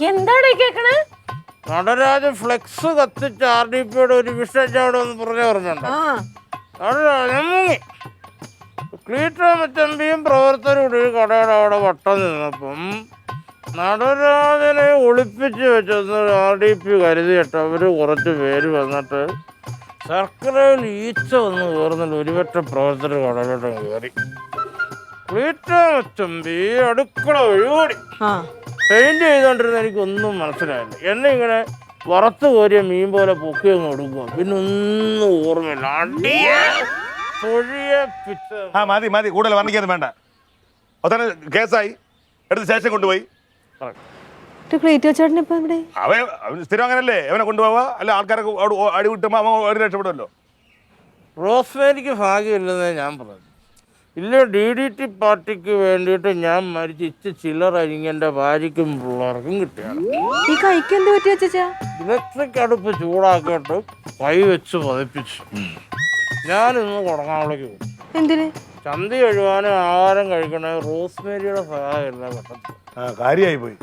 എന്താടേ കേക്കണേ? നടരാജ് ഫ്ലെക്സ് കത്തിച്ച് RDPയുടെ ഒരു വിഷയം അവിടെ ഒന്ന് പറഞ്ഞിട്ടുണ്ടോ? നടരാജൻ മുങ്ങി. ക്ലീറ്റോമച്ചമ്പിയും പ്രവർത്തകരും കൂടി ഒരു കടയുടെ അവിടെ വട്ടം നിന്നപ്പം നടരാജനെ ഒളിപ്പിച്ച് വെച്ചെന്ന് RDP കരുതിയിട്ട് അവർ കുറച്ച് പേര് വന്നിട്ട് സർക്കലയിൽ ഈച്ച വന്ന് കയറുന്നില്ല. ഒരുപറ്റ പ്രവർത്തകർ കടയിലോട്ട് കയറി. ക്ലീറ്റോമച്ചമ്പി അടുക്കള ഒഴികൂടി പെയിന്റ് ചെയ്തോണ്ടിരുന്ന എനിക്കൊന്നും മനസ്സിലായില്ല. എന്നെ ഇങ്ങനെ വറുത്ത് കോരിയ മീൻ പോലെ പൊക്കി അങ്ങ് കൊടുക്കുക. പിന്നെ ഒന്നും ഓർമ്മയില്ല. മതി കൂടുതൽ വർണ്ണിക്കാനും വേണ്ട. അവസാനം കേസായി എടുത്ത് സ്റ്റേഷൻ കൊണ്ടുപോയി. അവൻ സ്ഥിരം അങ്ങനല്ലേ, അവനെ കൊണ്ടുപോവാ. അല്ല ആൾക്കാരൊക്കെ അടി വിട്ടുമ്പോ അവൻ രക്ഷപ്പെടുമല്ലോ. റോസ്മേരിക്ക് ഭാഗ്യമില്ലെന്നേ ഞാൻ പറഞ്ഞു. ഇല്ല, DDT പാർട്ടിക്ക് വേണ്ടിയിട്ട് ഞാൻ മരിച്ച് ചില്ലറ അരിങ്ങെൻ്റെ ഭാര്യയ്ക്കും പിള്ളേർക്കും കിട്ടിയാണ്. ഇലക്ട്രിക് അടുപ്പ് ചൂടാക്കിയിട്ട് കൈ വെച്ച് പതിപ്പിച്ചു. ഞാനിന്ന് കുടങ്ങാവിളേക്ക് പോകും. എന്തിന്? ചന്തി കഴുകാനും ആഹാരം കഴിക്കണേ റോസ്മേരിയുടെ സഹായം എല്ലാ ഘട്ടത്തിലും. കാര്യമായി പോയി.